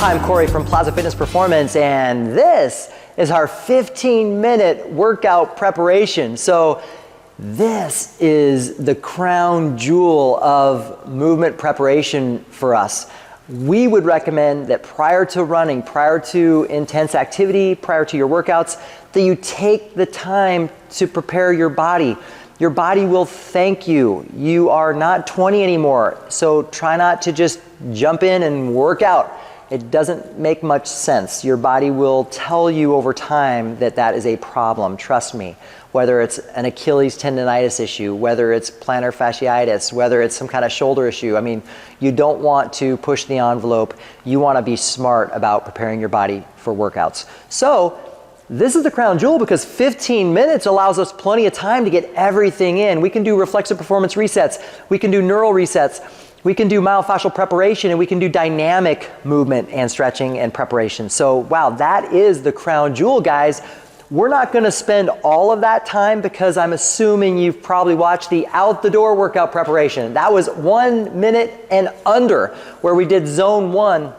Hi, I'm Corey from Plaza Fitness Performance, and this is our 15-minute workout preparation. So this is the crown jewel of movement preparation for us. We would recommend that prior to running, prior to intense activity, prior to your workouts, that you take the time to prepare your body. Your body will thank you. You are not 20 anymore, so try not to just jump in and work out. It doesn't make much sense. Your body will tell you over time that that is a problem, trust me. Whether it's an Achilles tendonitis issue, whether it's plantar fasciitis, whether it's some kind of shoulder issue. I mean, you don't want to push the envelope. You want to be smart about preparing your body for workouts. So this is the crown jewel because 15 minutes allows us plenty of time to get everything in. We can do reflexive performance resets. We can do neural resets. We can do myofascial preparation, and we can do dynamic movement and stretching and preparation. So wow, that is the crown jewel, guys. We're not gonna spend all of that time because I'm assuming you've probably watched the out the door workout preparation. That was 1 minute and under, where we did zone 1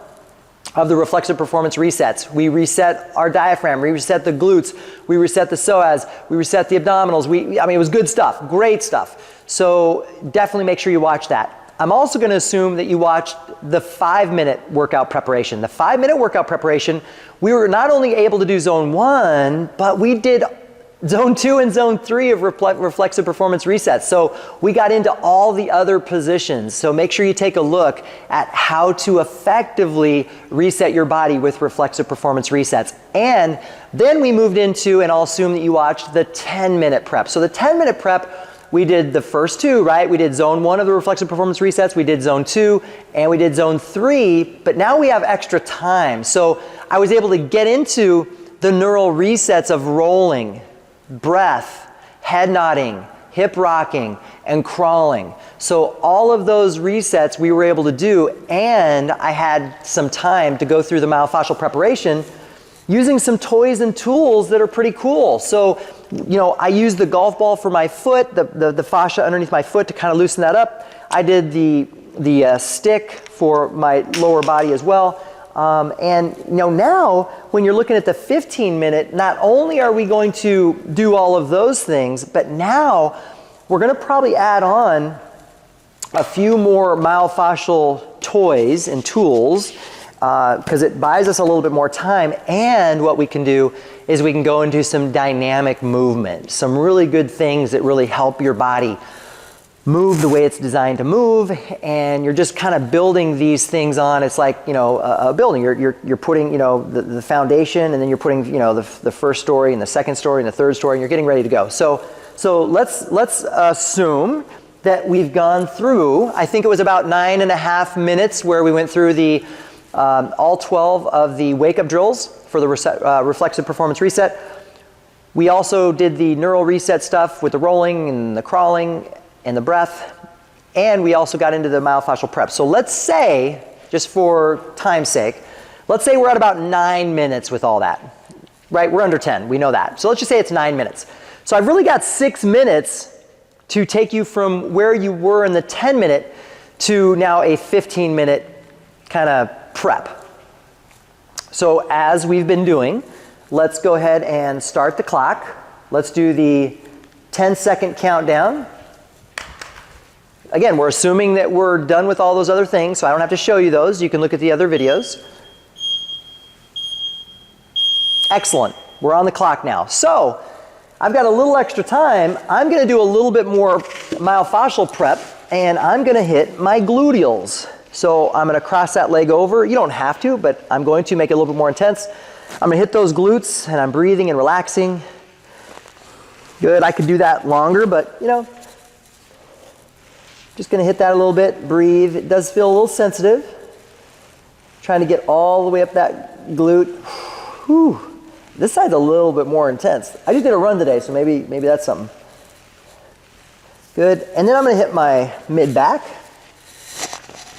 of the reflexive performance resets. We reset our diaphragm, we reset the glutes, we reset the psoas, we reset the abdominals. I mean, it was good stuff, great stuff. So definitely make sure you watch that. I'm also going to assume that you watched the 5-minute workout preparation. The 5-minute workout preparation, we were not only able to do zone 1, but we did zone 2 and zone 3 of reflexive performance resets. So we got into all the other positions. So make sure you take a look at how to effectively reset your body with reflexive performance resets. And then we moved into, and I'll assume that you watched the 10-minute prep. So the 10-minute prep, we did the first 2, right? We did zone 1 of the reflexive performance resets, we did zone 2, and we did zone 3, but now we have extra time. So I was able to get into the neural resets of rolling, breath, head nodding, hip rocking, and crawling. So all of those resets we were able to do, and I had some time to go through the myofascial preparation using some toys and tools that are pretty cool. So, you know, I used the golf ball for my foot, the fascia underneath my foot to kind of loosen that up. I did the stick for my lower body as well. And you know, now when you're looking at the 15-minute, not only are we going to do all of those things, but now we're going to probably add on a few more myofascial toys and tools because it buys us a little bit more time. And what we can do is we can go into some dynamic movement, some really good things that really help your body move the way it's designed to move. And you're just kind of building these things on. It's like, you know, a building. You're putting, you know, the foundation, and then you're putting, you know, the first story and the second story and the third story, and you're getting ready to go. So let's assume that we've gone through, I think it was about 9.5 minutes where we went through the all 12 of the wake-up drills for the reflexive performance reset. We also did the neural reset stuff with the rolling and the crawling and the breath, and we also got into the myofascial prep. So let's say, just for time's sake, let's say we're at about 9 minutes with all that, right? We're under 10, we know that. So let's just say it's 9 minutes. So I've really got 6 minutes to take you from where you were in the 10-minute to now a 15-minute kind of prep. So as we've been doing, let's go ahead and start the clock. Let's do the 10-second countdown. Again, we're assuming that we're done with all those other things, so I don't have to show you those. You can look at the other videos. Excellent. We're on the clock now. So I've got a little extra time. I'm going to do a little bit more myofascial prep, and I'm going to hit my gluteals. So I'm going to cross that leg over. You don't have to, but I'm going to make it a little bit more intense. I'm going to hit those glutes, and I'm breathing and relaxing. Good. I could do that longer, but you know, just going to hit that a little bit. Breathe. It does feel a little sensitive. Trying to get all the way up that glute. Whew. This side's a little bit more intense. I just did a run today, so maybe that's something. Good. And then I'm going to hit my mid-back.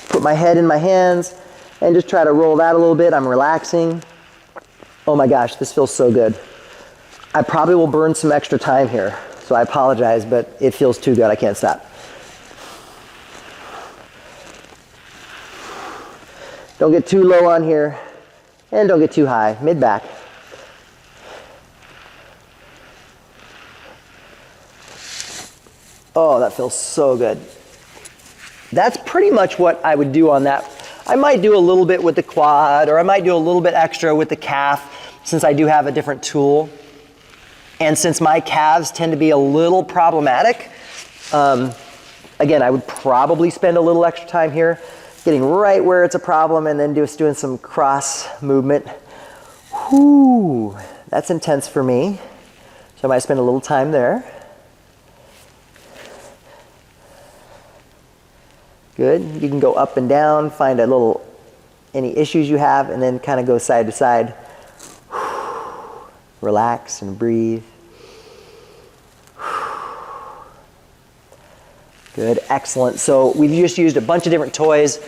Put my head in my hands and just try to roll that a little bit. I'm relaxing. Oh my gosh, this feels so good. I probably will burn some extra time here, so I apologize, but it feels too good. I can't stop. Don't get too low on here. And don't get too high, mid-back. Oh, that feels so good. That's pretty much what I would do on that. I might do a little bit with the quad, or I might do a little bit extra with the calf, since I do have a different tool. And since my calves tend to be a little problematic, again, I would probably spend a little extra time here, getting right where it's a problem, and then just doing some cross movement. Whew, that's intense for me. So I might spend a little time there. Good. You can go up and down, find a little, any issues you have, and then kind of go side to side. Relax and breathe. Good, excellent. So we've just used a bunch of different toys.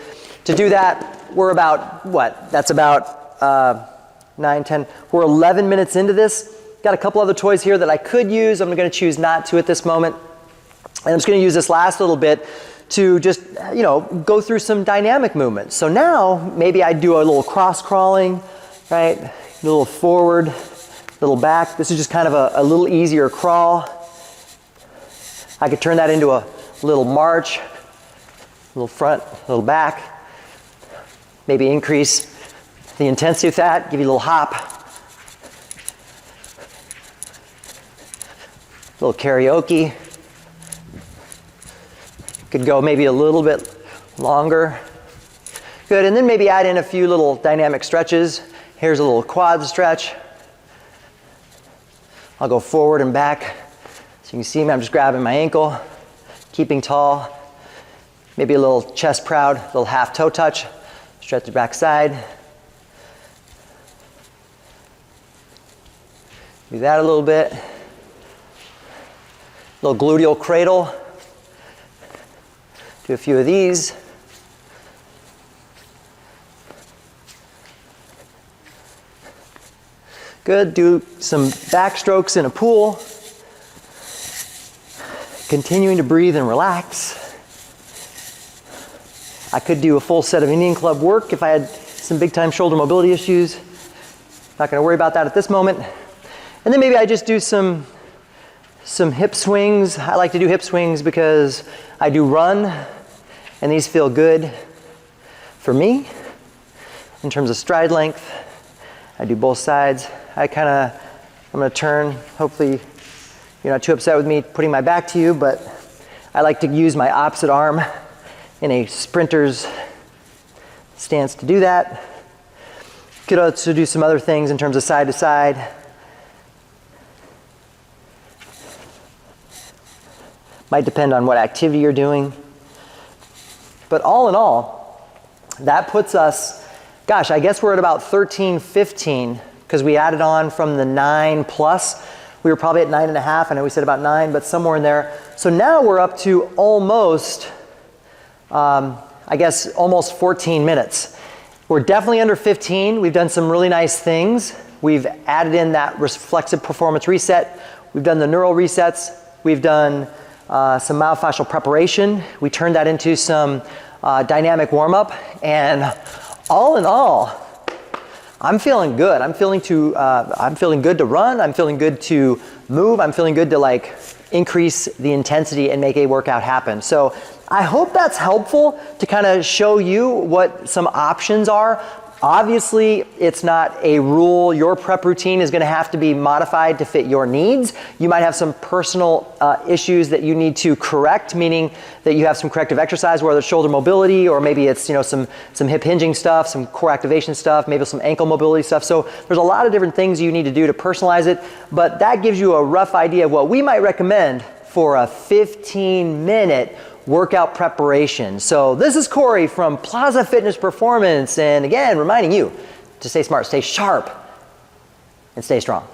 To do that, we're about, what? That's about 9, 10. We're 11 minutes into this. Got a couple other toys here that I could use. I'm going to choose not to at this moment. And I'm just going to use this last little bit to just, go through some dynamic movements. So now, maybe I do a little cross crawling, right? A little forward, a little back. This is just kind of a little easier crawl. I could turn that into a little march, a little front, a little back. Maybe increase the intensity of that, give you a little hop. A little karaoke. Could go maybe a little bit longer. Good, and then maybe add in a few little dynamic stretches. Here's a little quad stretch. I'll go forward and back. So you can see me, I'm just grabbing my ankle, keeping tall. Maybe a little chest proud, a little half toe touch. Stretch the back side. Do that a little bit. Little gluteal cradle. Do a few of these. Good, do some backstrokes in a pool. Continuing to breathe and relax. I could do a full set of Indian Club work if I had some big time shoulder mobility issues. Not gonna worry about that at this moment. And then maybe I just do some hip swings. I like to do hip swings because I do run, and these feel good for me in terms of stride length. I do both sides. I'm gonna turn. Hopefully you're not too upset with me putting my back to you, but I like to use my opposite arm in a sprinter's stance to do that. Could also do some other things in terms of side to side. Might depend on what activity you're doing. But all in all, that puts us, gosh, I guess we're at about 13, 15, because we added on from the 9 plus. We were probably at 9.5. I know we said about 9, but somewhere in there. So now we're up to almost, almost 14 minutes. We're definitely under 15. We've done some really nice things. We've added in that reflexive performance reset. We've done the neural resets. We've done some myofascial preparation. We turned that into some dynamic warm-up, and all in all, I'm feeling good. I'm feeling good to run. I'm feeling good to move. I'm feeling good to increase the intensity and make a workout happen. So I hope that's helpful to kind of show you what some options are. Obviously, it's not a rule. Your prep routine is going to have to be modified to fit your needs. You might have some personal issues that you need to correct, meaning that you have some corrective exercise, whether it's shoulder mobility, or maybe it's some hip hinging stuff, some core activation stuff, maybe some ankle mobility stuff. So there's a lot of different things you need to do to personalize it, but that gives you a rough idea of what we might recommend for a 15-minute workout preparation. So this is Corey from Plaza Fitness Performance, and again, reminding you to stay smart, stay sharp, and stay strong.